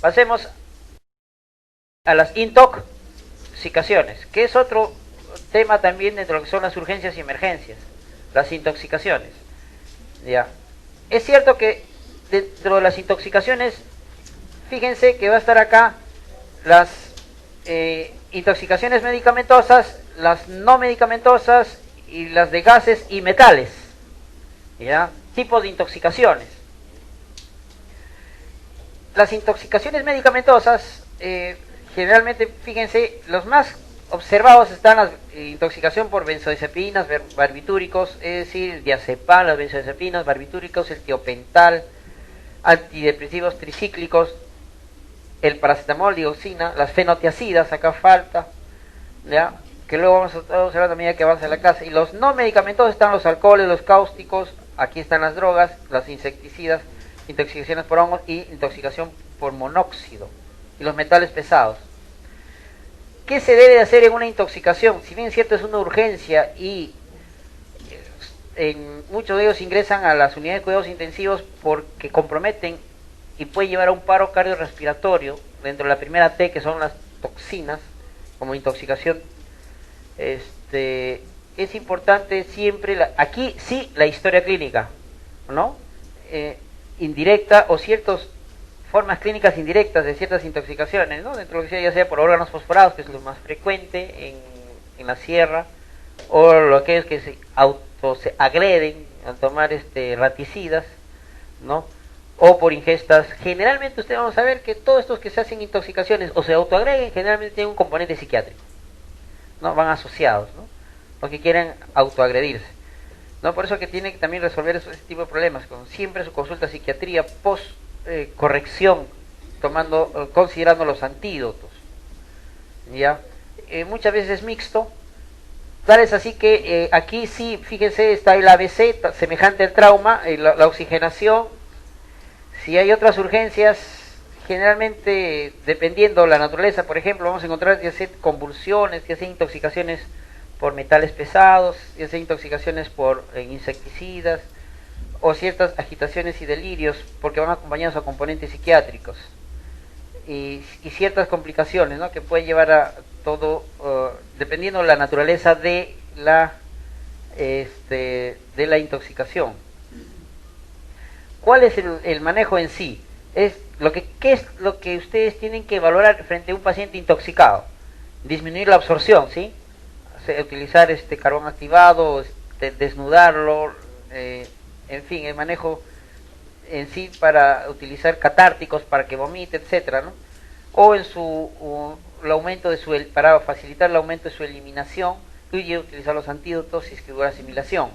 Pasemos a las intoxicaciones, que es otro tema también dentro de lo que son las urgencias y emergencias, las intoxicaciones. Ya. Es cierto que dentro de las intoxicaciones, fíjense que va a estar acá las intoxicaciones medicamentosas, las no medicamentosas y las de gases y metales. ¿Ya? Tipos de intoxicaciones. Las intoxicaciones medicamentosas, generalmente, fíjense, los más observados están la intoxicación por benzodiazepinas, barbitúricos, es decir, diazepam, las benzodiazepinas, barbitúricos, el tiopental, antidepresivos tricíclicos, el paracetamol, dioxina, las fenotiacidas, acá falta, ¿ya? Que luego vamos a observar también que avanza la clase. Y los no medicamentosos están los alcoholes, los cáusticos, aquí están las drogas, las insecticidas, intoxicaciones por hongos y intoxicación por monóxido, y los metales pesados. ¿Qué se debe de hacer en una intoxicación? Si bien es cierto es una urgencia y muchos de ellos ingresan a las unidades de cuidados intensivos porque comprometen y puede llevar a un paro cardiorrespiratorio dentro de la primera T, que son las toxinas, como intoxicación, es importante siempre, aquí sí, la historia clínica, ¿no? Indirecta o ciertas formas clínicas indirectas de ciertas intoxicaciones, ¿no? Dentro de lo que sea, ya sea por órganos fosforados, que es lo más frecuente en la sierra, o lo que es que se agreden al tomar raticidas, ¿no? O por ingestas. Generalmente ustedes vamos a ver que todos estos que se hacen intoxicaciones o se autoagreguen, generalmente tienen un componente psiquiátrico, ¿no? Van asociados, ¿no? Porque quieren autoagredirse, ¿no? Por eso que tienen que también resolver ese tipo de problemas, con siempre su consulta de psiquiatría post corrección, considerando los antídotos, ¿ya? Muchas veces es mixto, tal es así que aquí sí, fíjense, está el ABC, semejante al trauma, la oxigenación. Si hay otras urgencias, generalmente, dependiendo la naturaleza, por ejemplo, vamos a encontrar ya sea convulsiones, ya sea intoxicaciones por metales pesados, ya sea intoxicaciones por insecticidas, o ciertas agitaciones y delirios, porque van acompañados a componentes psiquiátricos, y ciertas complicaciones, ¿no? Que pueden llevar a todo, dependiendo de la naturaleza de la intoxicación. ¿Cuál es el manejo en sí? ¿Qué es lo que ustedes tienen que valorar frente a un paciente intoxicado? Disminuir la absorción, ¿sí? Utilizar carbón activado, desnudarlo, en fin, el manejo en sí para utilizar catárticos para que vomite, etcétera, ¿no? O el aumento de para facilitar el aumento de su eliminación, y utilizar los antídotos si es que dura asimilación.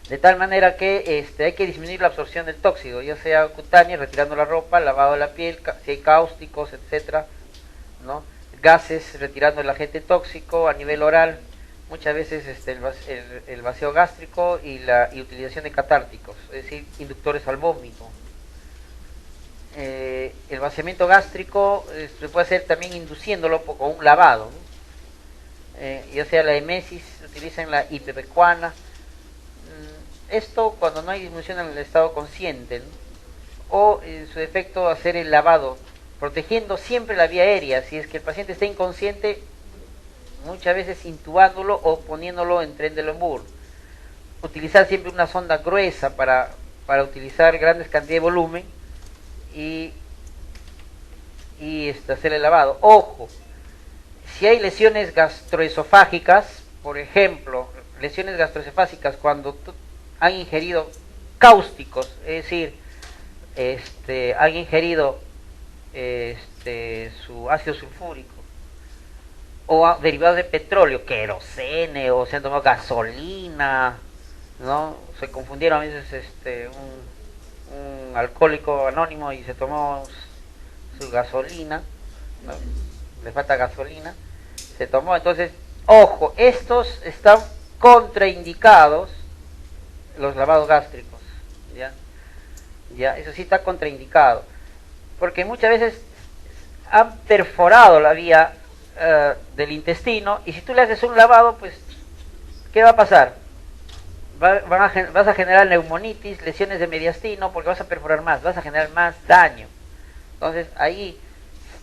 De tal manera que hay que disminuir la absorción del tóxico, ya sea cutánea, retirando la ropa, lavado de la piel, si hay cáusticos, etcétera, ¿no? Gases, retirando el agente tóxico a nivel oral, muchas veces el vacío gástrico y utilización de catárticos, es decir, inductores al vómito. El vaciamiento gástrico se puede hacer también induciéndolo con un lavado, ¿no? Ya sea la emesis, utilizan la ipecacuana. Esto cuando no hay disminución en el estado consciente, ¿no? O en su defecto hacer el lavado, protegiendo siempre la vía aérea. Si es que el paciente está inconsciente, muchas veces intubándolo o poniéndolo en tren de Lembur. Utilizar siempre una sonda gruesa para utilizar grandes cantidades de volumen y hacer el lavado. Ojo, si hay lesiones gastroesofágicas, por ejemplo, lesiones gastroesofágicas cuando han ingerido cáusticos, es decir, han ingerido su ácido sulfúrico o derivados de petróleo, querosene, o se han tomado gasolina, ¿no? Se confundieron a veces un alcohólico anónimo y se tomó su gasolina, ¿no? Le falta gasolina, se tomó. Entonces, ojo, estos están contraindicados, los lavados gástricos, ya, eso sí está contraindicado, porque muchas veces han perforado la vía del intestino, y si tú le haces un lavado, pues, ¿qué va a pasar? Vas a generar neumonitis, lesiones de mediastino, porque vas a perforar más, vas a generar más daño, Entonces ahí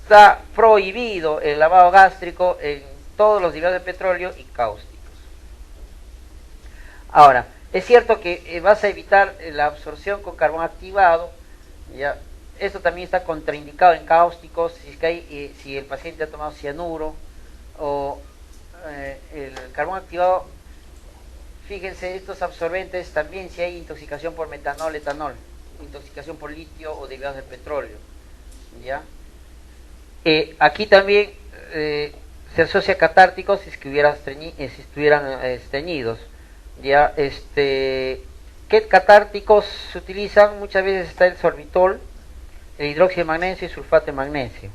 está prohibido el lavado gástrico en todos los derivados de petróleo y cáusticos. Ahora, es cierto que vas a evitar la absorción con carbón activado, ¿ya? Esto también está contraindicado en cáusticos, si el paciente ha tomado cianuro o el carbón activado. Fíjense, estos absorbentes también si hay intoxicación por metanol, etanol, intoxicación por litio o derivados de petróleo, ¿ya? Aquí también se asocia catárticos si estuvieran estreñidos, ¿ya? ¿Qué catárticos se utilizan? Muchas veces está el sorbitol, el hidróxido de magnesio y sulfato de magnesio.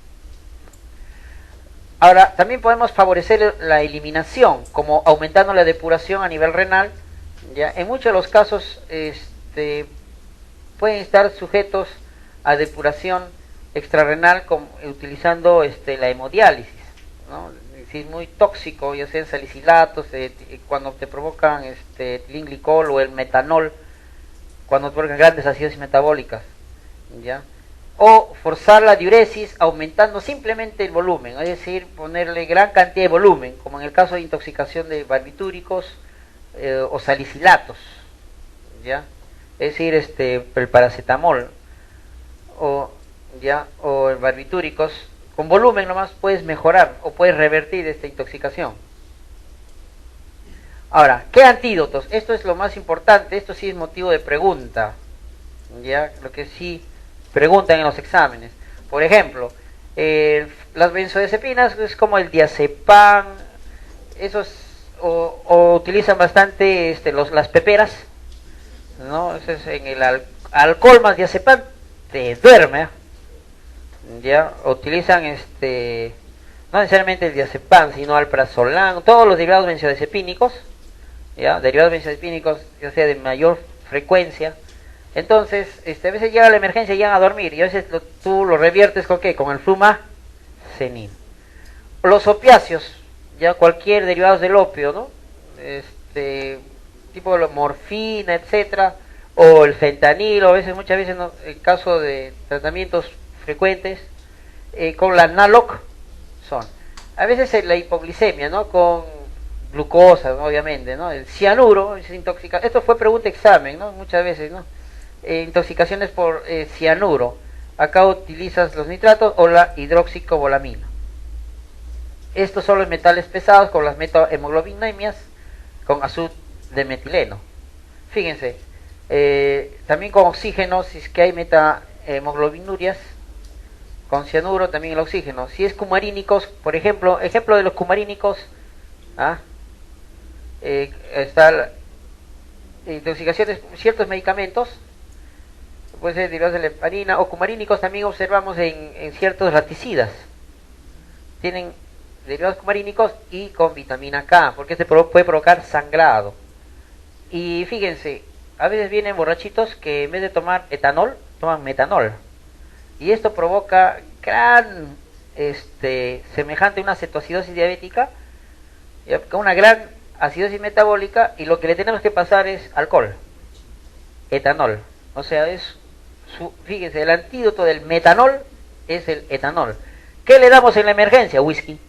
Ahora, también podemos favorecer la eliminación, como aumentando la depuración a nivel renal, ¿ya? En muchos de los casos pueden estar sujetos a depuración extrarrenal utilizando la hemodiálisis, ¿no? Si es muy tóxico, ya sean salicilatos, cuando te provocan etilenglicol o el metanol, cuando te provocan grandes acidosis metabólicas, ¿ya? O forzar la diuresis aumentando simplemente el volumen, es decir, ponerle gran cantidad de volumen, como en el caso de intoxicación de barbitúricos o salicilatos, ¿ya? Es decir, el paracetamol o el barbitúricos, con volumen nomás puedes mejorar o puedes revertir esta intoxicación. Ahora, ¿qué antídotos? Esto es lo más importante, esto sí es motivo de pregunta, ¿ya? Lo que sí preguntan en los exámenes. Por ejemplo, las benzodiazepinas es como el diazepam, esos o utilizan bastante las peperas, ¿no? Eso es en el alcohol más diazepam te duerme, ya. Utilizan no necesariamente el diazepam, sino alprazolam, todos los derivados benzodiazepínicos, ya, derivados benzodiazepínicos ya sea de mayor frecuencia. Entonces, a veces llega la emergencia y llegan a dormir, y a veces tú lo reviertes ¿con qué? Con el flumazenil. Los opiáceos, ya cualquier derivado del opio, ¿no? Tipo de morfina, etcétera, o el fentanilo, a veces, muchas veces, ¿no? En caso de tratamientos frecuentes, con la naloxona, a veces la hipoglicemia, ¿no? Con glucosa, ¿no? Obviamente, ¿no? El cianuro, es intoxicación. Esto fue pregunta examen, ¿no? Muchas veces, ¿no? Intoxicaciones por cianuro. Acá utilizas los nitratos o la hidroxicobolamina. Estos son los metales pesados con las metahemoglobinemias con azul de metileno. Fíjense, también con oxígeno, si es que hay metahemoglobinurias, con cianuro también el oxígeno. Si es cumarínicos, por ejemplo de los cumarínicos, está la intoxicación de ciertos medicamentos, puede ser derivados de la heparina, o cumarínicos también observamos en ciertos raticidas. Tienen derivados cumarínicos y con vitamina K, porque puede provocar sangrado. Y fíjense, a veces vienen borrachitos que en vez de tomar etanol, toman metanol. Y esto provoca gran, semejante a una cetoacidosis diabética, con una gran acidosis metabólica, y lo que le tenemos que pasar es alcohol, etanol. O sea, fíjense, el antídoto del metanol es el etanol. ¿Qué le damos en la emergencia? Whisky.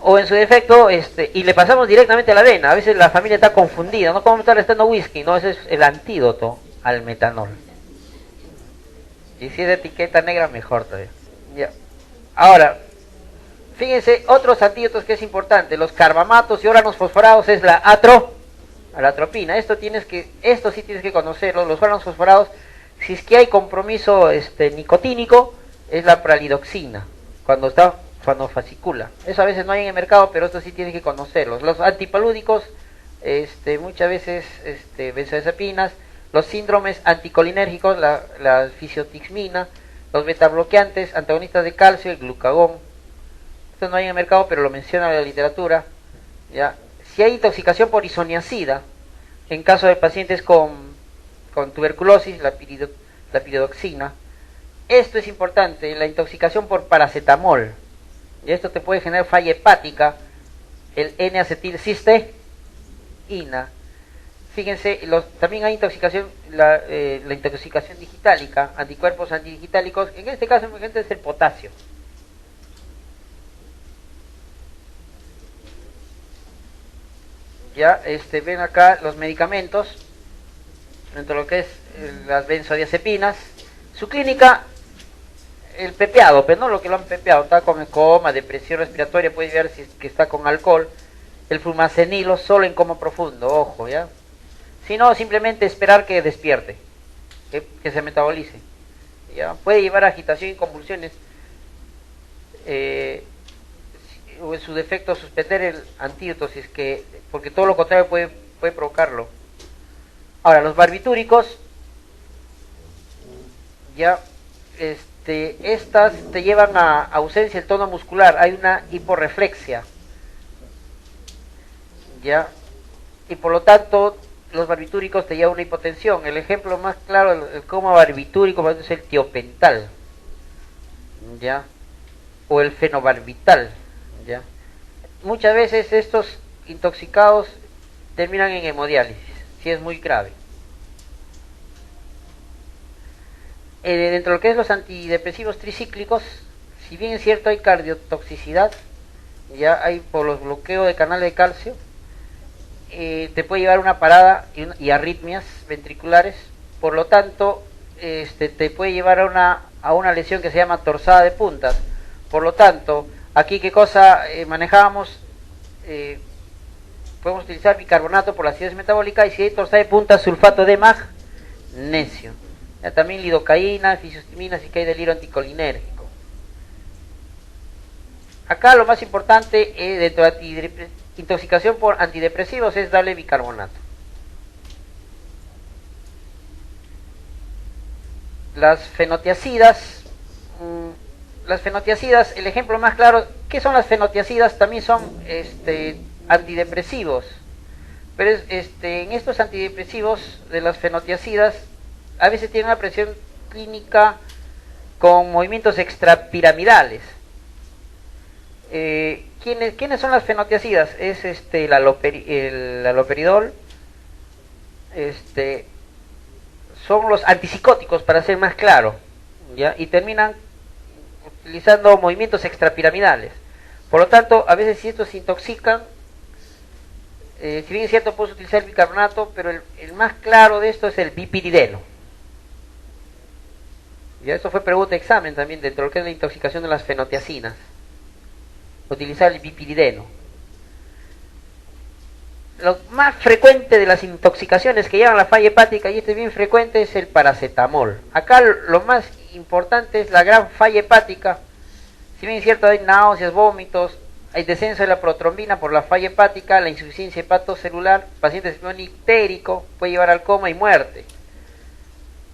O en su defecto, y le pasamos directamente a la vena. A veces la familia está confundida, ¿no? ¿Cómo me está restando whisky? No, ese es el antídoto al metanol. Y si es de etiqueta negra, mejor todavía. Ya. Ahora, fíjense, otros antídotos que es importante, los carbamatos y óranos fosforados, es la atropina. Esto sí tienes que conocerlo. Los óranos fosforados, si es que hay compromiso nicotínico, es la pralidoxina, cuando fascicula. Eso a veces no hay en el mercado, pero esto sí tienes que conocerlos. Los antipalúdicos, muchas veces benzodiazepinas, los síndromes anticolinérgicos, la fisiotixmina, los betabloqueantes, antagonistas de calcio, el glucagón. Esto no hay en el mercado, pero lo menciona la literatura, ¿ya? Si hay intoxicación por isoniazida, en caso de pacientes con tuberculosis, la piridoxina. Esto es importante, la intoxicación por paracetamol. Y esto te puede generar falla hepática, el N-acetilcisteína. fíjense, también hay intoxicación, la intoxicación digitálica, anticuerpos antidigitálicos, en este caso es el potasio. Ya, ven acá los medicamentos, dentro de lo que es las benzodiazepinas. Su clínica, el pepeado, pero no lo que lo han pepeado, está con coma, depresión respiratoria, puede ver si es que está con alcohol. El flumacenilo solo en coma profundo, ojo, ¿ya? Si no, simplemente esperar que despierte, que se metabolice. ¿Ya? Puede llevar a agitación y convulsiones, o en su defecto suspender el antídoto, si es que, porque todo lo contrario puede provocarlo. Ahora, los barbitúricos, ya, estas te llevan a ausencia del tono muscular, hay una hiporreflexia, ya, y por lo tanto los barbitúricos te llevan a una hipotensión. El ejemplo más claro del coma barbitúrico es el tiopental, ya, o el fenobarbital, ya. Muchas veces estos intoxicados terminan en hemodiálisis, si es muy grave. Dentro de lo que es los antidepresivos tricíclicos, si bien es cierto hay cardiotoxicidad, ya hay por los bloqueos de canal de calcio, te puede llevar a una parada y arritmias ventriculares. Por lo tanto, te puede llevar a una lesión que se llama torsada de puntas. Por lo tanto, aquí qué cosa manejábamos, podemos utilizar bicarbonato por la acidez metabólica, y si hay torsada de puntas, sulfato de magnesio. Ya, también lidocaína, fisiostimina, si que hay delirio anticolinérgico. Acá lo más importante dentro de intoxicación por antidepresivos es darle bicarbonato. Las fenotiacidas, el ejemplo más claro, ¿qué son las fenotiacidas? También son antidepresivos. Pero en estos antidepresivos de las fenotiacidas, a veces tienen una presión clínica con movimientos extrapiramidales. ¿Quiénes son las fenotiacidas? Es el aloperidol, son los antipsicóticos, para ser más claro, ¿ya? Y terminan utilizando movimientos extrapiramidales. Por lo tanto, a veces si estos se intoxican, si bien es cierto puedes utilizar el bicarbonato, pero el más claro de esto es el bipirideno. Ya, esto fue pregunta de examen también dentro de lo que es la intoxicación de las fenotiacinas. Utilizar el bipirideno. Lo más frecuente de las intoxicaciones que llevan a la falla hepática, y esto es bien frecuente, es el paracetamol. Acá lo más importante es la gran falla hepática. Si bien es cierto hay náuseas, vómitos, hay descenso de la protrombina por la falla hepática, la insuficiencia hepatocelular, paciente ictérico, puede llevar al coma y muerte.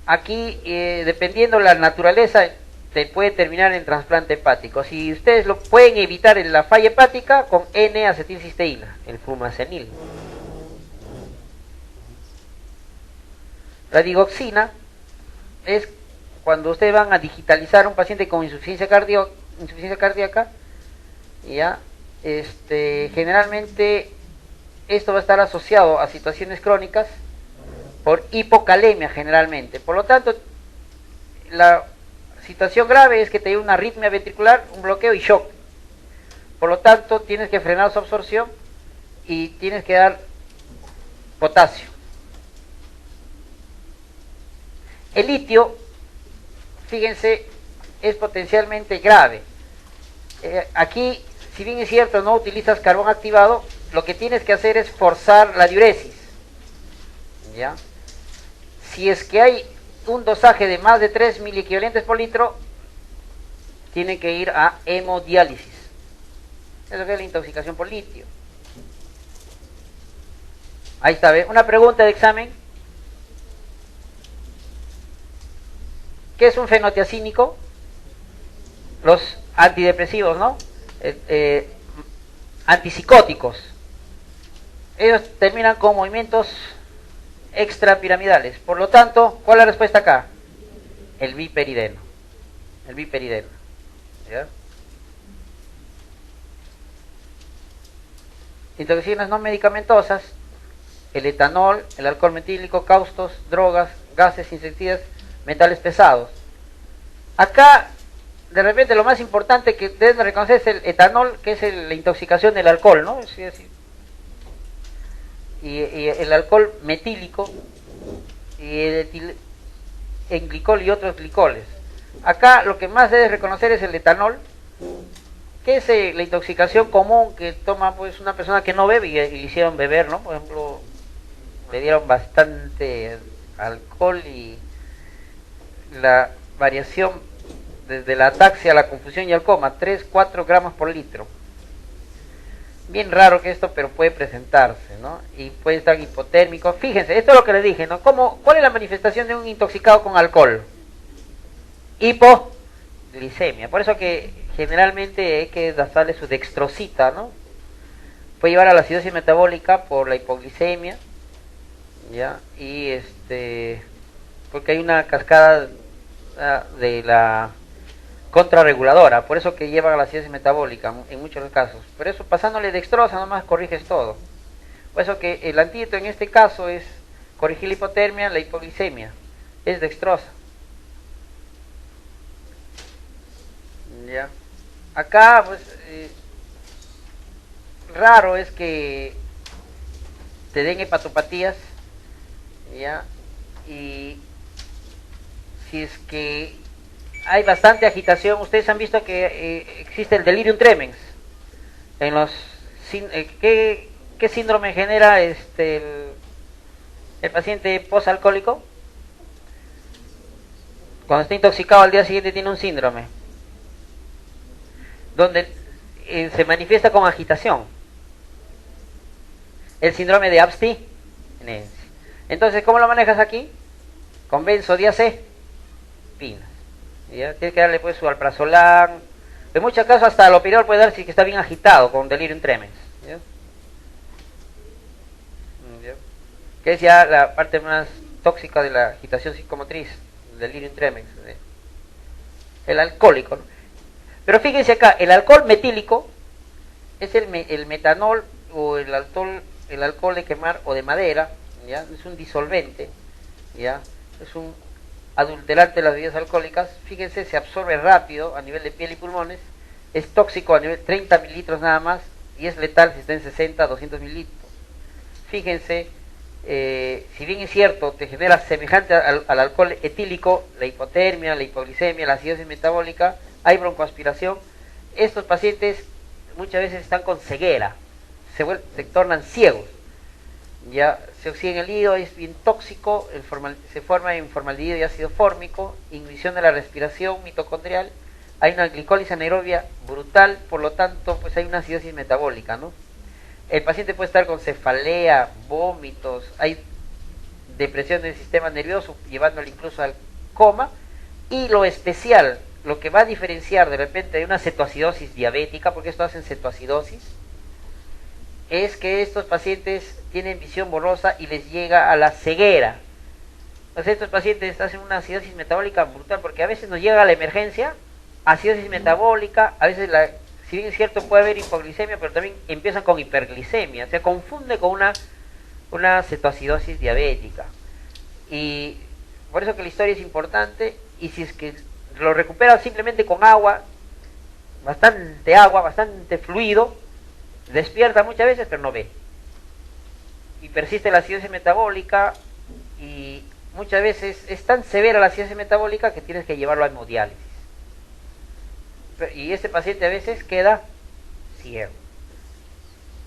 Aquí, dependiendo la naturaleza, te puede terminar en trasplante hepático. Si ustedes lo pueden evitar en la falla hepática, con N-acetilcisteína, el flumacenil. La digoxina es cuando ustedes van a digitalizar a un paciente con insuficiencia cardíaca, ya, generalmente esto va a estar asociado a situaciones crónicas por hipocalemia generalmente. Por lo tanto, la situación grave es que te dé una arritmia ventricular, un bloqueo y shock. Por lo tanto, tienes que frenar su absorción y tienes que dar potasio. El litio, fíjense, es potencialmente grave. Aquí, si bien es cierto, no utilizas carbón activado, lo que tienes que hacer es forzar la diuresis, ¿ya? Si es que hay un dosaje de más de 3 miliequivalentes por litro, tiene que ir a hemodiálisis. Eso es la intoxicación por litio. Ahí está, ¿ve? Una pregunta de examen. ¿Qué es un fenotiacínico? Los antidepresivos, ¿no? Antipsicóticos. Ellos terminan con movimientos extrapiramidales. Por lo tanto, ¿cuál es la respuesta acá? El biperideno. El biperideno. ¿Ya? Intoxicaciones no medicamentosas. el etanol, el alcohol metílico, caustos, drogas, gases, insecticidas, metales pesados. Acá, de repente, lo más importante que deben reconocer es el etanol, que es la intoxicación del alcohol, ¿no? Y el alcohol metílico, y el glicol y otros glicoles. Acá lo que más debes reconocer es el etanol, que es la intoxicación común que toma pues una persona que no bebe y le hicieron beber, ¿no? Por ejemplo, le dieron bastante alcohol y la variación desde la ataxia a la confusión y al coma, 3-4 gramos por litro. Bien raro que esto, pero puede presentarse, ¿no? Y puede estar hipotérmico. Fíjense, esto es lo que les dije, ¿no? ¿Cuál es la manifestación de un intoxicado con alcohol? Hipoglicemia. Por eso que generalmente hay que darle su dextrosita, ¿no? Puede llevar a la acidosis metabólica por la hipoglicemia, ¿ya? Y porque hay una cascada de la contrarreguladora, por eso que llevan a la acidosis metabólica en muchos casos. Por eso pasándole dextrosa nomás corriges todo. Por eso que el antídoto en este caso es corregir la hipotermia, la hipoglicemia, es dextrosa. Ya. Acá pues raro es que te den hepatopatías, ya, y si es que hay bastante agitación. Ustedes han visto que existe el delirium tremens en los ¿qué síndrome genera el paciente posalcohólico? Cuando está intoxicado al día siguiente tiene un síndrome donde se manifiesta con agitación, el síndrome de abstinencia. Entonces, ¿cómo lo manejas aquí? Con benzodiazepinas. ¿Ya? Tienes que darle pues su alprazolam. En muchos casos hasta alopirol puede dar si que está bien agitado con delirium tremens. ¿Ya? ¿Ya? Que es ya la parte más tóxica de la agitación psicomotriz, el delirium tremens. El alcohólico, ¿no? Pero fíjense acá, el alcohol metílico es el metanol o el alcohol de quemar o de madera, ¿ya? Es un disolvente, ¿ya? Es un adulterante de las bebidas alcohólicas. Fíjense, se absorbe rápido a nivel de piel y pulmones, es tóxico a nivel 30 mililitros nada más y es letal si está en 60 a 200 mililitros. Fíjense, si bien es cierto, te genera semejante al alcohol etílico, la hipotermia, la hipoglicemia, la acidosis metabólica, hay broncoaspiración. Estos pacientes muchas veces están con ceguera, se tornan ciegos, ya se oxida en el hígado, es bien tóxico, se forma en formaldehído y ácido fórmico, inhibición de la respiración mitocondrial, hay una glicólisis anaerobia brutal, por lo tanto pues hay una acidosis metabólica, ¿no? El paciente puede estar con cefalea, vómitos, hay depresión del sistema nervioso, llevándole incluso al coma. Y lo especial, lo que va a diferenciar de repente de una cetoacidosis diabética, porque esto hacen cetoacidosis, es que estos pacientes tienen visión borrosa y les llega a la ceguera. Entonces estos pacientes hacen una acidosis metabólica brutal, porque a veces nos llega a la emergencia, acidosis metabólica, a veces si bien es cierto puede haber hipoglicemia, pero también empiezan con hiperglicemia, se confunde con una cetoacidosis diabética. Y por eso que la historia es importante, y si es que lo recuperan simplemente con agua, bastante fluido, despierta muchas veces pero no ve. Y persiste la acidosis metabólica, y muchas veces es tan severa la acidosis metabólica que tienes que llevarlo a hemodiálisis. Y este paciente a veces queda ciego.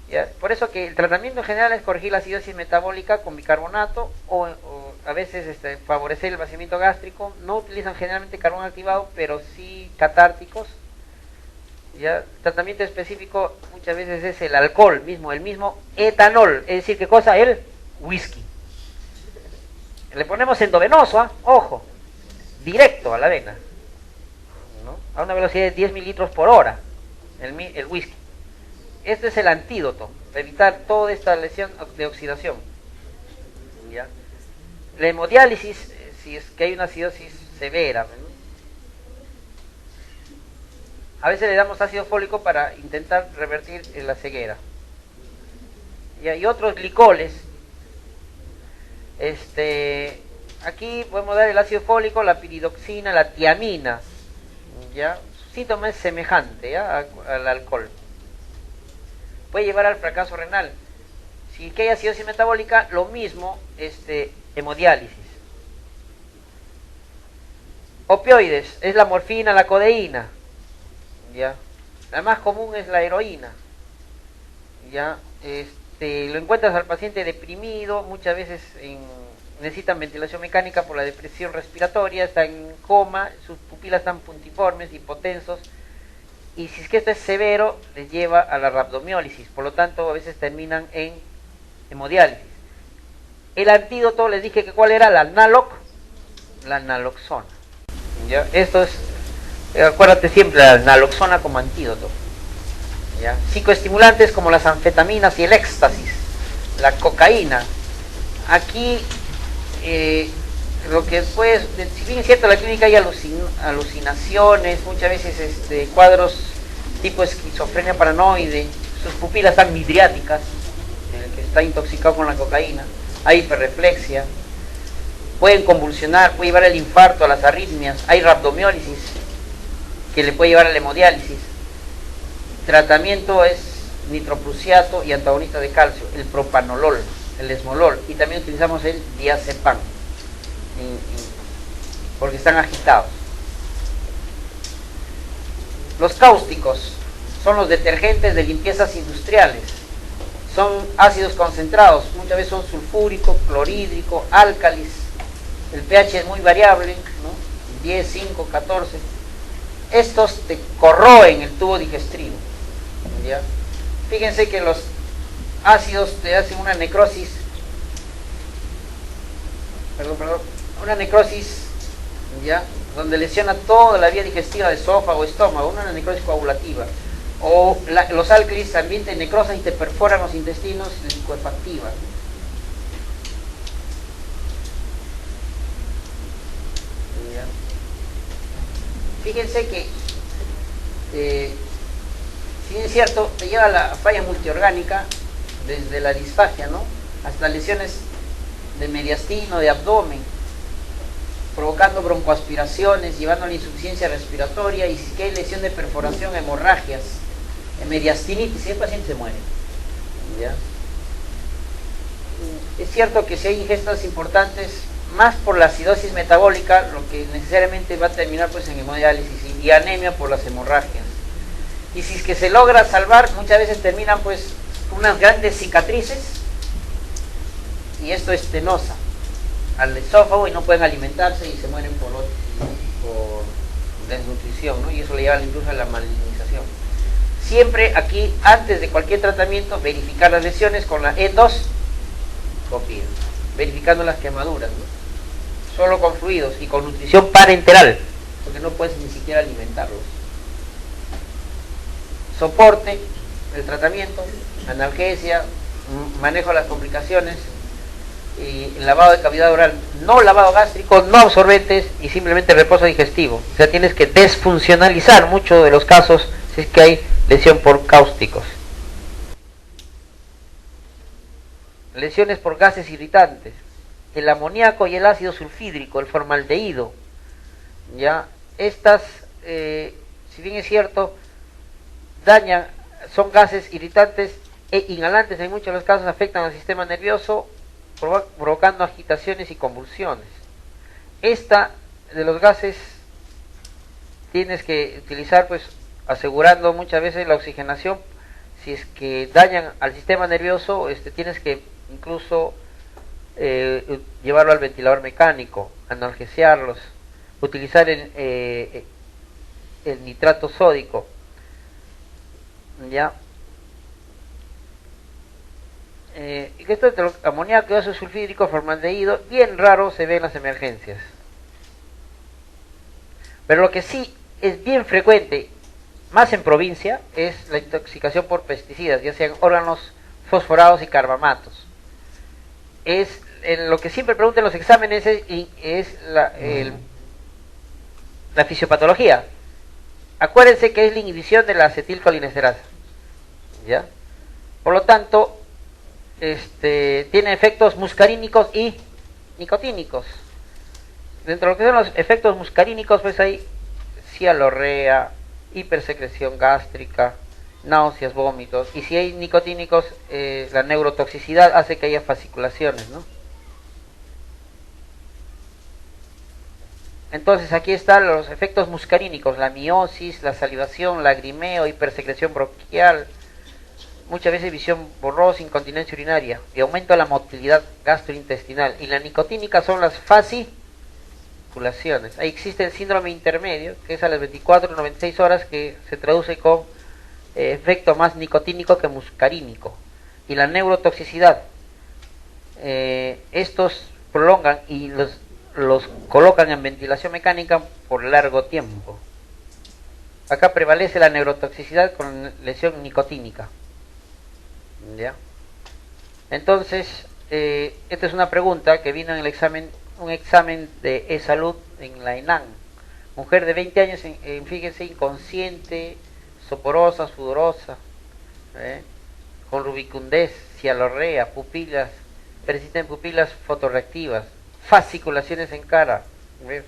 ¿Ya? Por eso que el tratamiento en general es corregir la acidosis metabólica con bicarbonato o a veces favorecer el vaciamiento gástrico. No utilizan generalmente carbón activado, pero sí catárticos. ¿Ya? El tratamiento específico muchas veces es el alcohol mismo, el mismo etanol. Es decir, ¿qué cosa? El whisky. Le ponemos endovenoso, ojo, directo a la vena, ¿no? A una velocidad de 10 mililitros por hora, el whisky. Este es el antídoto para evitar toda esta lesión de oxidación. ¿Ya? La hemodiálisis, si es que hay una acidosis severa, ¿no? A veces le damos ácido fólico para intentar revertir la ceguera. ¿Ya? Y otros glicoles, Aquí podemos dar el ácido fólico, la piridoxina, la tiamina, ¿ya? Su síntoma es semejante, ¿ya? Al alcohol. Puede llevar al fracaso renal. Si que hay acidosis metabólica, lo mismo, hemodiálisis. Opioides, es la morfina, la codeína, ¿ya? La más común es la heroína, ¿ya? Lo encuentras al paciente deprimido, muchas veces necesitan ventilación mecánica por la depresión respiratoria, está en coma, sus pupilas están puntiformes, hipotensos, y si es que esto es severo, les lleva a la rhabdomiólisis, por lo tanto a veces terminan en hemodiálisis. El antídoto, les dije que cuál era, la naloxona. ¿Ya? Esto es, acuérdate siempre, la naloxona como antídoto. ¿Ya? Psicoestimulantes como las anfetaminas y el éxtasis, la cocaína. Aquí, lo que después, si bien es cierto, en la clínica hay alucinaciones, muchas veces cuadros tipo esquizofrenia paranoide, sus pupilas están midriáticas, el que está intoxicado con la cocaína, hay hiperreflexia, pueden convulsionar, puede llevar al infarto, a las arritmias, hay rhabdomiólisis que le puede llevar a la hemodiálisis. Tratamiento es nitroprusiato y antagonista de calcio, el propanolol, el esmolol, y también utilizamos el diazepam, porque están agitados. Los cáusticos son los detergentes de limpiezas industriales, son ácidos concentrados, muchas veces son sulfúrico, clorhídrico, álcalis, el pH es muy variable, ¿no? 10, 5, 14. Estos te corroen el tubo digestivo, ¿ya? Fíjense que los ácidos te hacen una necrosis, una necrosis, ¿ya? Donde lesiona toda la vía digestiva de esófago, estómago, una necrosis coagulativa. O los álcalis también te necrosan y te perforan los intestinos, licuefactiva. Fíjense que, si bien es cierto, te lleva a la falla multiorgánica, desde la disfagia, ¿no?, hasta lesiones de mediastino, de abdomen, provocando broncoaspiraciones, llevando a la insuficiencia respiratoria, y si hay lesión de perforación, hemorragias, mediastinitis, y el paciente se muere, ¿ya? Es cierto que si hay ingestas importantes, más por la acidosis metabólica, lo que necesariamente va a terminar pues en hemodiálisis y anemia por las hemorragias. Y si es que se logra salvar, muchas veces terminan pues unas grandes cicatrices, y esto es estenosa al esófago, y no pueden alimentarse y se mueren por desnutrición, ¿no? Y eso le lleva incluso a la malignización. Siempre aquí, antes de cualquier tratamiento, verificar las lesiones con la endoscopia, verificando las quemaduras, ¿no? Solo con fluidos y con nutrición parenteral, porque no puedes ni siquiera alimentarlos. Soporte del tratamiento, analgesia, manejo de las complicaciones, y lavado de cavidad oral, no lavado gástrico, no absorbentes, y simplemente reposo digestivo. O sea, tienes que desfuncionalizar muchos de los casos si es que hay lesión por cáusticos. Lesiones por gases irritantes, el amoníaco y el ácido sulfídrico, el formaldehído, ¿ya? Estas, si bien es cierto, dañan, son gases irritantes e inhalantes, en muchos de los casos afectan al sistema nervioso, provocando agitaciones y convulsiones. Esta de los gases tienes que utilizar pues asegurando muchas veces la oxigenación. Si es que dañan al sistema nervioso, tienes que incluso llevarlo al ventilador mecánico, analgesiarlos, utilizar el nitrato sódico, ¿ya? Esto de amoníaco y ácido sulfídrico, formaldehído, bien raro se ve en las emergencias. Pero lo que sí es bien frecuente, más en provincia, es la intoxicación por pesticidas, ya sean órganos fosforados y carbamatos. Es lo que siempre preguntan en los exámenes es la fisiopatología. Acuérdense que es la inhibición de la acetilcolinesterasa, ¿ya? Por lo tanto, tiene efectos muscarínicos y nicotínicos. Dentro de lo que son los efectos muscarínicos, pues hay cialorrea, hipersecreción gástrica, náuseas, vómitos, y si hay nicotínicos, la neurotoxicidad hace que haya fasciculaciones, ¿no? Entonces aquí están los efectos muscarínicos, la miosis, la salivación, lagrimeo, hipersecreción bronquial, muchas veces visión borrosa, incontinencia urinaria, y aumento de la motilidad gastrointestinal. Y la nicotínica son las fasciculaciones. Ahí existe el síndrome intermedio, que es a las 24 o 96 horas, que se traduce con efecto más nicotínico que muscarínico. Y la neurotoxicidad, estos prolongan y los colocan en ventilación mecánica por largo tiempo. Acá prevalece la neurotoxicidad con lesión nicotínica. ¿Ya? Entonces, esta es una pregunta que vino en el examen, un examen de e-salud en la ENAM. Mujer de 20 años, fíjense, inconsciente, soporosa, sudorosa, con rubicundez, cialorrea, pupilas, persisten pupilas fotorreactivas, fasciculaciones en cara,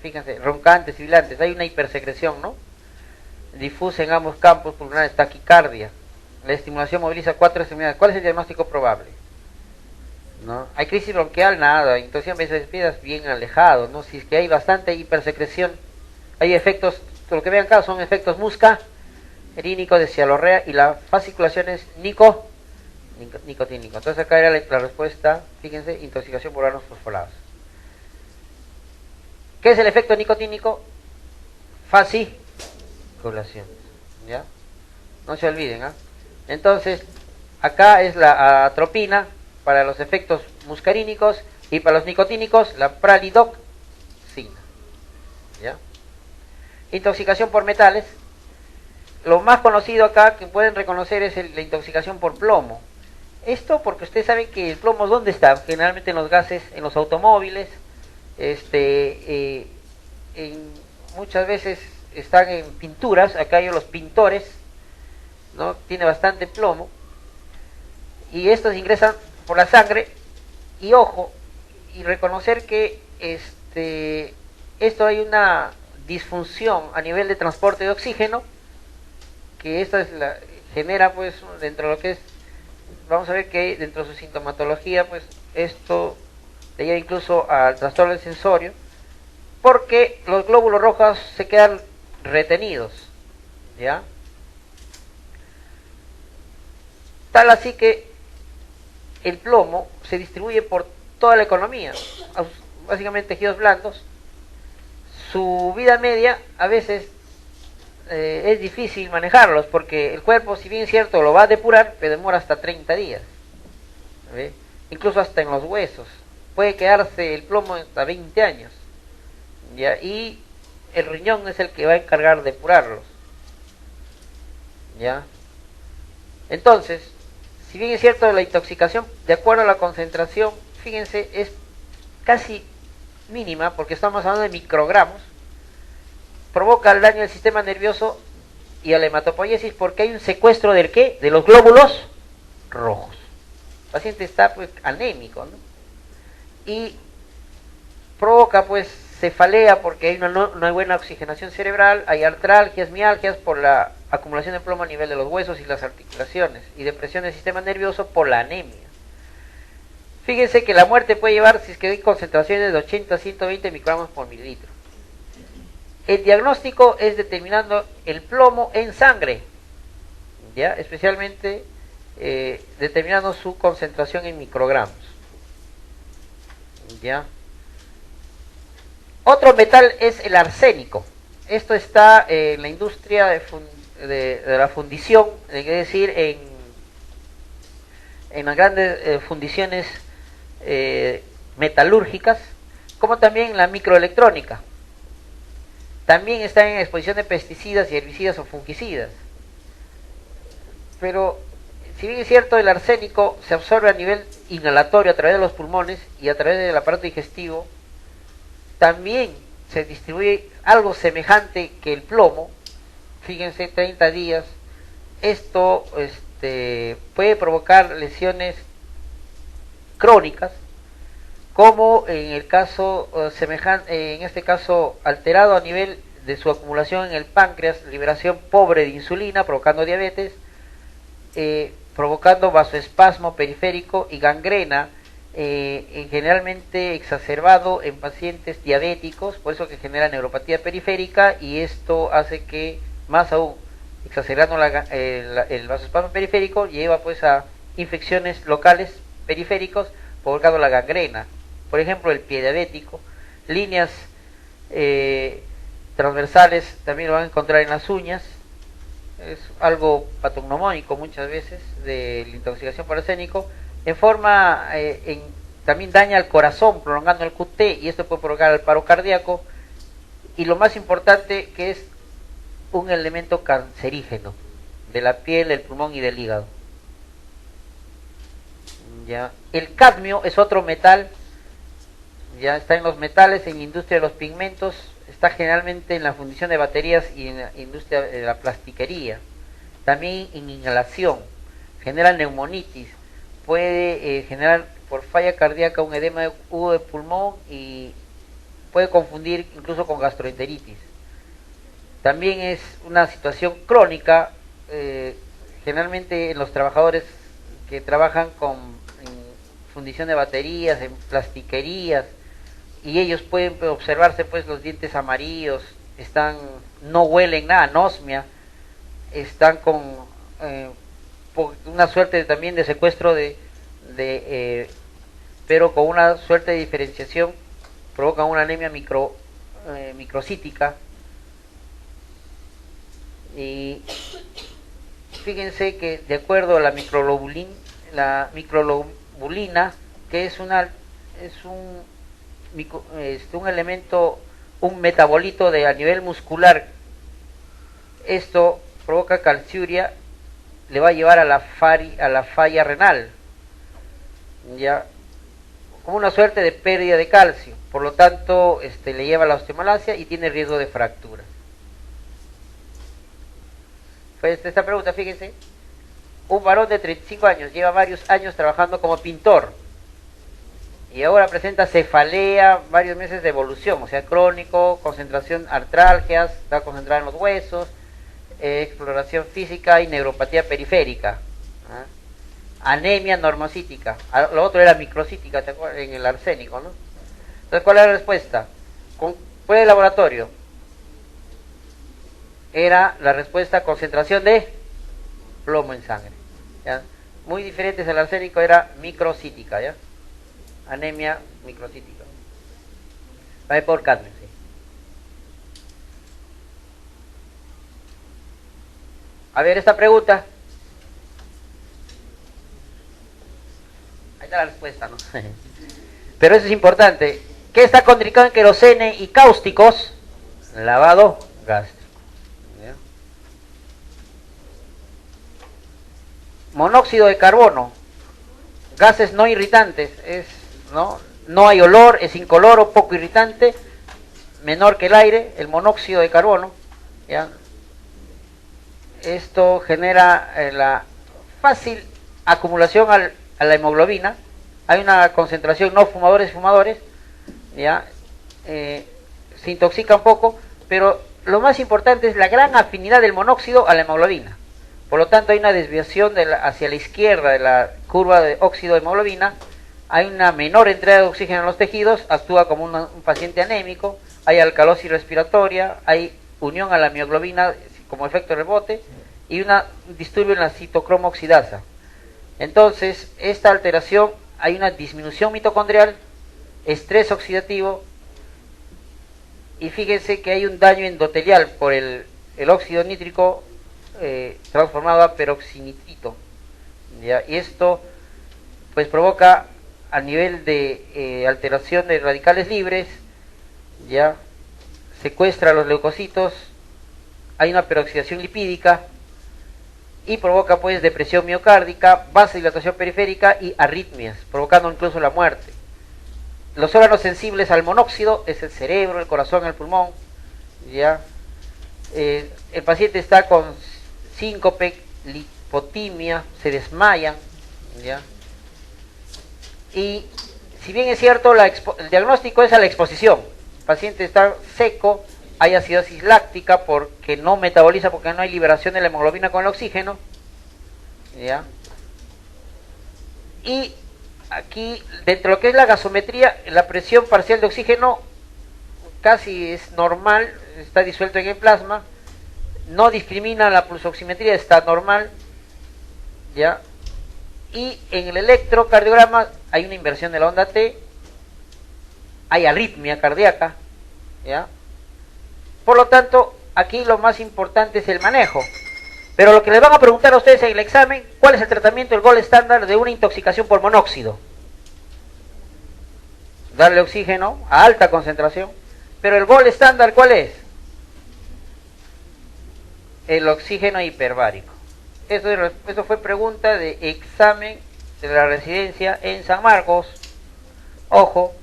fíjense, roncantes, sibilantes, hay una hipersecreción, ¿no? Difusa en ambos campos pulmonares, taquicardia. La estimulación moviliza 4 extremidades. ¿Cuál es el diagnóstico probable? ¿No? ¿Hay crisis bronquial? Nada. Intuición veces bien alejado, ¿no? Si es que hay bastante hipersecreción, hay efectos, lo que vean acá son efectos muscarínicos de cialorrea y la fasciculación es nicotínico. Entonces acá era la respuesta, fíjense, intoxicación por órganos fosforados. ¿Qué es el efecto nicotínico? Fasciculación. ¿Ya? No se olviden, ¿ah? Entonces, acá es la atropina para los efectos muscarínicos y para los nicotínicos la pralidoxina. ¿Ya? Intoxicación por metales. Lo más conocido acá que pueden reconocer es la intoxicación por plomo. Esto porque ustedes saben que el plomo, ¿dónde está? Generalmente en los gases, en los automóviles, muchas veces están en pinturas. Acá hay los pintores, ¿no? Tiene bastante plomo y estos ingresan por la sangre. Y ojo, y reconocer que esto hay una disfunción a nivel de transporte de oxígeno, que esta es genera pues dentro de lo que es, vamos a ver que dentro de su sintomatología pues esto le lleva incluso al trastorno del sensorio, porque los glóbulos rojos se quedan retenidos, ¿ya? Tal así que el plomo se distribuye por toda la economía, básicamente tejidos blandos. Su vida media a veces es difícil manejarlos, porque el cuerpo, si bien es cierto, lo va a depurar, pero demora hasta 30 días. ¿Ve? Incluso hasta en los huesos. Puede quedarse el plomo hasta 20 años. ¿Ya? Y el riñón es el que va a encargar de depurarlos. ¿Ya? Entonces, si bien es cierto, la intoxicación, de acuerdo a la concentración, fíjense, es casi mínima, porque estamos hablando de microgramos, provoca el daño al sistema nervioso y a la hematopoiesis, porque hay un secuestro ¿del qué? De los glóbulos rojos. El paciente está pues anémico, ¿no? Y provoca pues cefalea, porque hay no hay buena oxigenación cerebral, hay artralgias, mialgias por la acumulación de plomo a nivel de los huesos y las articulaciones, y depresión del sistema nervioso por la anemia. Fíjense que la muerte puede llevar, si es que hay concentraciones de 80 a 120 microgramos por mililitro. El diagnóstico es determinando el plomo en sangre, ¿ya? Especialmente determinando su concentración en microgramos, ¿ya? Otro metal es el arsénico. Esto está en la industria de la fundición, es decir, en las grandes fundiciones metalúrgicas, como también en la microelectrónica. También está en exposición de pesticidas y herbicidas o fungicidas. Pero, si bien es cierto, el arsénico se absorbe a nivel inhalatorio a través de los pulmones y a través del aparato digestivo, también se distribuye algo semejante que el plomo. Fíjense, 30 días. Esto puede provocar lesiones crónicas, como en el caso semejante, en este caso alterado a nivel de su acumulación en el páncreas, liberación pobre de insulina, provocando diabetes, provocando vasoespasmo periférico y gangrena, generalmente exacerbado en pacientes diabéticos, por eso que genera neuropatía periférica, y esto hace que, más aún, exacerbando el vasoespasmo periférico, lleva pues a infecciones locales periféricos, provocando la gangrena. Por ejemplo, el pie diabético, líneas transversales también lo van a encontrar en las uñas. Es algo patognomónico muchas veces de la intoxicación por arsénico. En forma, también daña al corazón, prolongando el QT, y esto puede provocar el paro cardíaco. Y lo más importante, que es un elemento cancerígeno de la piel, del pulmón y del hígado. ¿Ya? El cadmio es otro metal, ya está en los metales, en la industria de los pigmentos, está generalmente en la fundición de baterías y en la industria de la plastiquería. También en inhalación, genera neumonitis, puede generar por falla cardíaca un edema agudo de pulmón y puede confundir incluso con gastroenteritis. También es una situación crónica, generalmente en los trabajadores que trabajan en fundición de baterías, en plastiquerías, y ellos pueden observarse pues los dientes amarillos, no huelen nada, anosmia, están con una suerte también de secuestro pero con una suerte de diferenciación, provocan una anemia microcítica. Y fíjense que de acuerdo a la microglobulina, que es un elemento, un metabolito a nivel muscular, esto provoca calciuria, le va a llevar a la falla renal, ya, como una suerte de pérdida de calcio, por lo tanto le lleva a la osteomalacia y tiene riesgo de fractura. Pues esta pregunta, fíjense, un varón de 35 años lleva varios años trabajando como pintor y ahora presenta cefalea, varios meses de evolución, o sea, crónico, concentración, artralgias, está concentrada en los huesos, exploración física y neuropatía periférica, anemia normocítica, lo otro era microcítica, ¿te acuerdas? En el arsénico, ¿no? Entonces, ¿cuál es la respuesta? ¿Cuál es el laboratorio? Era la respuesta concentración de plomo en sangre, ¿ya? Muy diferentes al arsénico, era microcítica, ¿ya? Anemia microcítica. Va por cadmio, sí. A ver, esta pregunta. Ahí está la respuesta, ¿no? Pero eso es importante. ¿Qué está contraindicado en querosene y cáusticos? Lavado gástrico. ¿Ya? Monóxido de carbono. Gases no irritantes. No hay olor, es incoloro, poco irritante, menor que el aire, el monóxido de carbono. ¿Ya? Esto genera la fácil acumulación a la hemoglobina. Hay una concentración, no fumadores, ¿ya? Se intoxica un poco, pero lo más importante es la gran afinidad del monóxido a la hemoglobina. Por lo tanto, hay una desviación hacia la izquierda de la curva de óxido de hemoglobina. Hay una menor entrega de oxígeno en los tejidos, actúa como un paciente anémico. Hay alcalosis respiratoria, hay unión a la mioglobina como efecto rebote y un disturbio en la citocromo oxidasa. Entonces, esta alteración, hay una disminución mitocondrial, estrés oxidativo, y fíjense que hay un daño endotelial por el óxido nítrico transformado a peroxinitrito, ¿ya? Y esto pues provoca a nivel de alteración de radicales libres, ya secuestra los leucocitos, hay una peroxidación lipídica y provoca pues depresión miocárdica, vasodilatación periférica y arritmias, provocando incluso la muerte. Los órganos sensibles al monóxido es el cerebro, el corazón, el pulmón, ya. El paciente está con síncope, lipotimia, se desmayan, ya. Y si bien es cierto, el diagnóstico es a la exposición. El paciente está seco, hay acidosis láctica porque no metaboliza, porque no hay liberación de la hemoglobina con el oxígeno. ¿Ya? Y aquí, dentro de lo que es la gasometría, la presión parcial de oxígeno casi es normal, está disuelto en el plasma, no discrimina la pulsoximetría, está normal, ¿ya? Y en el electrocardiograma hay una inversión de la onda T, hay arritmia cardíaca, ¿ya? Por lo tanto, aquí lo más importante es el manejo. Pero lo que les van a preguntar a ustedes en el examen, ¿cuál es el tratamiento, el gold estándar de una intoxicación por monóxido? Darle oxígeno a alta concentración. Pero el gold estándar, ¿cuál es? El oxígeno hiperbárico. Eso fue pregunta de examen de la residencia en San Marcos. Ojo,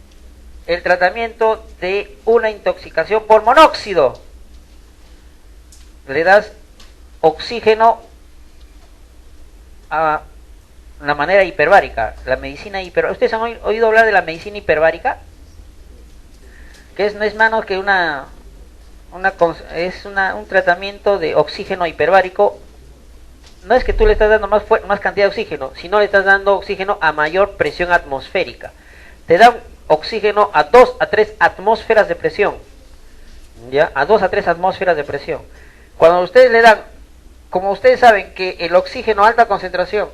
el tratamiento de una intoxicación por monóxido. Le das oxígeno a la manera hiperbárica, la medicina hiperbárica. ¿Ustedes han oído hablar de la medicina hiperbárica? Que no es menos que un tratamiento de oxígeno hiperbárico. No es que tú le estás dando más cantidad de oxígeno, sino le estás dando oxígeno a mayor presión atmosférica. Te dan oxígeno a 2 a 3 atmósferas de presión. ¿Ya? A 2 a 3 atmósferas de presión. Cuando ustedes le dan, como ustedes saben que el oxígeno a alta concentración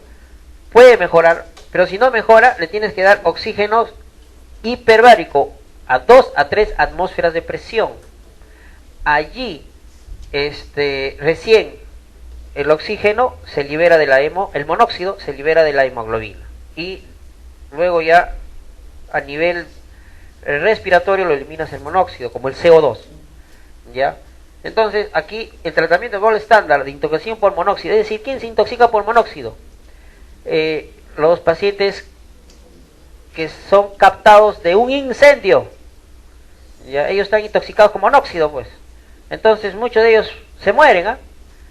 puede mejorar, pero si no mejora, le tienes que dar oxígeno hiperbárico a 2 a 3 atmósferas de presión. Allí, recién el oxígeno se libera de el monóxido se libera de la hemoglobina. Y luego ya a nivel respiratorio lo eliminas el monóxido, como el CO2. ¿Ya? Entonces, aquí el tratamiento de gold estándar de intoxicación por monóxido, es decir, ¿quién se intoxica por monóxido? Los pacientes que son captados de un incendio. ¿Ya? Ellos están intoxicados con monóxido, pues. Entonces, muchos de ellos se mueren, ¿ah?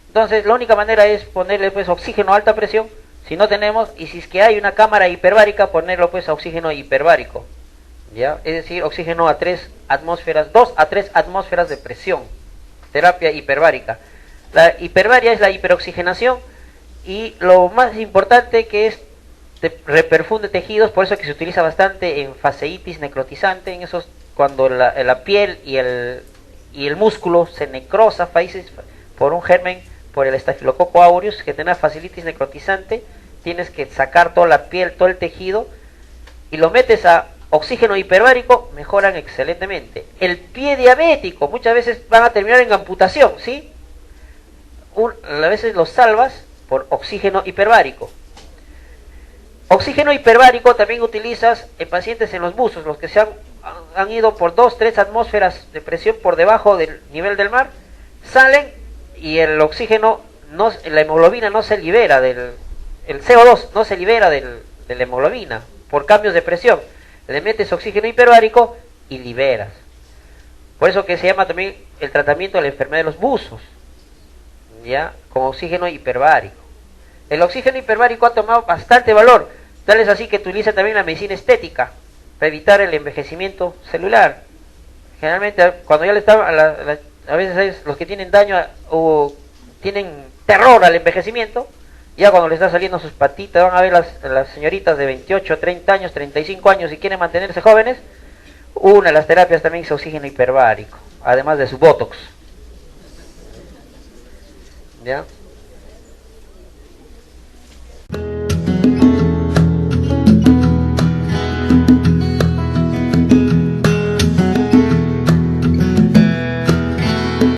Entonces, la única manera es ponerle, pues, oxígeno a alta presión, si no tenemos, y si es que hay una cámara hiperbárica, ponerlo, pues, a oxígeno hiperbárico. ¿Ya? Es decir, oxígeno a 3 atmósferas, 2 a 3 atmósferas de presión. Terapia hiperbárica. La hiperbaria es la hiperoxigenación y lo más importante que es reperfunde tejidos, por eso que se utiliza bastante en fasciitis necrotizante, en esos cuando la piel y el músculo se necrosa por un germen, por el estafilococo aureus, que tiene fasciitis necrotizante, tienes que sacar toda la piel, todo el tejido y lo metes a oxígeno hiperbárico, mejoran excelentemente. El pie diabético, muchas veces van a terminar en amputación, ¿sí? A veces los salvas por oxígeno hiperbárico. Oxígeno hiperbárico también utilizas en pacientes en los buzos, los que han ido por 2-3 atmósferas de presión por debajo del nivel del mar, salen y el oxígeno, la hemoglobina no se libera el CO2 no se libera de la hemoglobina por cambios de presión. Le metes oxígeno hiperbárico y liberas. Por eso que se llama también el tratamiento de la enfermedad de los buzos, ¿ya? Con oxígeno hiperbárico. El oxígeno hiperbárico ha tomado bastante valor, tal es así que utiliza también la medicina estética para evitar el envejecimiento celular. Generalmente cuando ya le está a veces los que tienen daño o tienen terror al envejecimiento, ya cuando le está saliendo sus patitas, van a ver las señoritas de 28, 30 años, 35 años y quieren mantenerse jóvenes, una de las terapias también es oxígeno hiperbárico, además de su botox. ¿Ya?